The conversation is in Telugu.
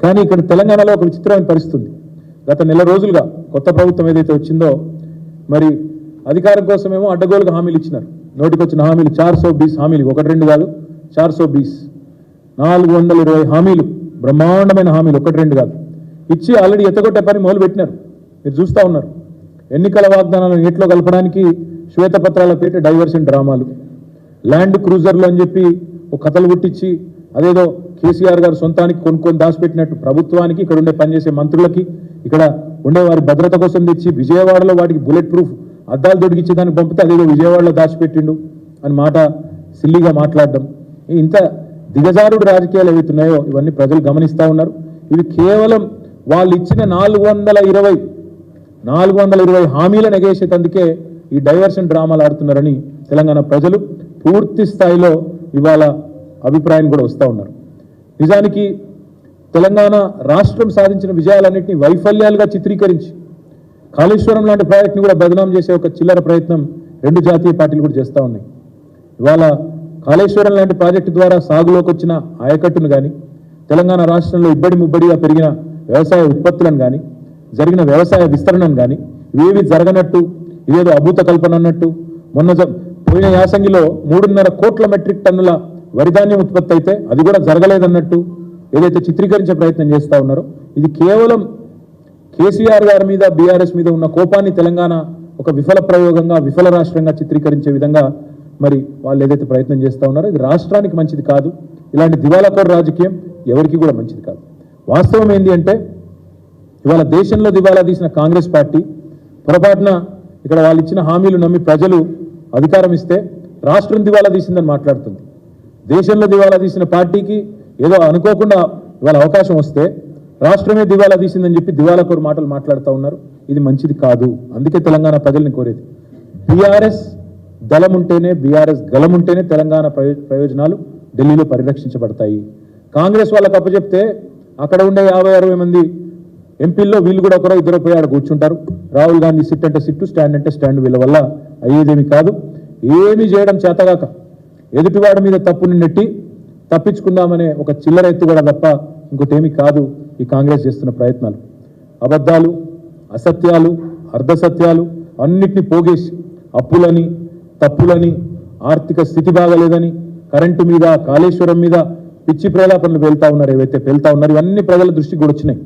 కానీ ఇక్కడ తెలంగాణలో ఒక విచిత్రమైన పరిస్థితి. గత నెల రోజులుగా కొత్త ప్రభుత్వం ఏదైతే వచ్చిందో మరి అధికారం కోసమేమో అడ్డగోలుగా హామీలు ఇచ్చినారు. నోటికొచ్చిన హామీలు 420 హామీలు, ఒకటి రెండు కాదు, 420 420 హామీలు, బ్రహ్మాండమైన హామీలు, ఒకటి రెండు కాదు ఇచ్చి ఆల్రెడీ ఎత్తగొట్టే పని మొదలు పెట్టినారు. మీరు చూస్తూ ఉన్నారు. ఎన్నికల వాగ్దానాలను నీటిలో కలపడానికి శ్వేతపత్రాల పేట డైవర్షన్ డ్రామాలు, ల్యాండ్ క్రూజర్లు అని చెప్పి ఒక కథలు పుట్టించి అదేదో కేసీఆర్ గారు సొంతానికి కొనుక్కొని దాచిపెట్టినట్టు ప్రభుత్వానికి, ఇక్కడ ఉండే పనిచేసే మంత్రులకి, ఇక్కడ ఉండే వారి భద్రత కోసం తెచ్చి విజయవాడలో వాటికి బుల్లెట్ ప్రూఫ్ అద్దాలు దొడికిచ్చి దాన్ని పంపితే అదేదో విజయవాడలో దాచిపెట్టిండు అని మాట సిల్లిగా మాట్లాడడం. ఇంత దిగజారుడు రాజకీయాలు ఏవైతున్నాయో ఇవన్నీ ప్రజలు గమనిస్తూ ఉన్నారు. ఇవి కేవలం వాళ్ళు ఇచ్చిన 420 హామీలను ఎగేసేందుకే ఈ డైవర్షన్ డ్రామాలు ఆడుతున్నారని తెలంగాణ ప్రజలు పూర్తి స్థాయిలో ఇవాళ అభిప్రాయం కూడా వస్తూ ఉన్నారు. నిజానికి తెలంగాణ రాష్ట్రం సాధించిన విజయాలన్నింటినీ వైఫల్యాలుగా చిత్రీకరించి కాళేశ్వరం లాంటి ప్రాజెక్టుని కూడా బదనాం చేసే ఒక చిల్లర ప్రయత్నం రెండు జాతీయ పార్టీలు కూడా చేస్తూ ఉన్నాయి. ఇవాళ కాళేశ్వరం లాంటి ప్రాజెక్టు ద్వారా సాగులోకి వచ్చిన ఆయకట్టును కానీ, తెలంగాణ రాష్ట్రంలో ఇబ్బడి ముబ్బడిగా పెరిగిన వ్యవసాయ ఉత్పత్తులను కానీ, జరిగిన వ్యవసాయ విస్తరణను కానీ ఇవేవి జరగనట్టు, ఇదేదో అభూత కల్పన అన్నట్టు, మొన్న పోయిన యాసంగిలో 3.5 కోట్ల మెట్రిక్ టన్నుల వరిధాన్యం ఉత్పత్తి అయితే అది కూడా జరగలేదన్నట్టు ఏదైతే చిత్రీకరించే ప్రయత్నం చేస్తూ ఉన్నారో ఇది కేవలం కేసీఆర్ గారి మీద, బీఆర్ఎస్ మీద ఉన్న కోపాన్ని తెలంగాణ ఒక విఫల ప్రయోగంగా, విఫల రాష్ట్రంగా చిత్రీకరించే విధంగా మరి వాళ్ళు ఏదైతే ప్రయత్నం చేస్తూ ఉన్నారో ఇది రాష్ట్రానికి మంచిది కాదు. ఇలాంటి దివాలాకోరు రాజకీయం ఎవరికి కూడా మంచిది కాదు. వాస్తవం ఏంటి అంటే ఇవాళ దేశంలో దివాలా తీసిన కాంగ్రెస్ పార్టీ పొరపాటున ఇక్కడ వాళ్ళు ఇచ్చిన హామీలు నమ్మి ప్రజలు అధికారం ఇస్తే రాష్ట్రం దివాలా తీసిందని మాట్లాడుతుంది. దేశంలో దివాలా తీసిన పార్టీకి ఏదో అనుకోకుండా ఇవాళ అవకాశం వస్తే రాష్ట్రమే దివాలా తీసిందని చెప్పి దివాలాకోరు మాటలు మాట్లాడుతూ ఉన్నారు. ఇది మంచిది కాదు. అందుకే తెలంగాణ ప్రజల్ని కోరేది బీఆర్ఎస్ దళం ఉంటేనే, బీఆర్ఎస్ గలం ఉంటేనే తెలంగాణ ప్రయోజనాలు ఢిల్లీలో పరిరక్షించబడతాయి. కాంగ్రెస్ వాళ్ళకి అప్పచెప్తే అక్కడ ఉండే 50-60 మంది ఎంపీల్లో వీళ్ళు కూడా ఒకరో ఇద్దరు పోయి ఆడ కూర్చుంటారు. రాహుల్ గాంధీ సిట్ అంటే సిట్టు, స్టాండ్ అంటే స్టాండ్, వీళ్ళ వల్ల అయ్యేదేమి కాదు. ఏమీ చేయడం చేతగాక ఎదుటివాడి మీద తప్పుని నెట్టి తప్పించుకుందామనే ఒక చిల్లర ఎత్తు కూడా తప్ప ఇంకోటేమీ కాదు ఈ కాంగ్రెస్ చేస్తున్న ప్రయత్నాలు. అబద్ధాలు, అసత్యాలు, అర్ధసత్యాలు అన్నిటినీ పోగేసి అప్పులని, తప్పులని, ఆర్థిక స్థితి బాగలేదని, కరెంటు మీద, కాళేశ్వరం మీద పిచ్చి ప్రేలాపనలు వెళ్తా ఉన్నారు. ఏవైతే వెళ్తా ఉన్నారు ఇవన్నీ ప్రజల దృష్టికి కూడా వచ్చినాయి.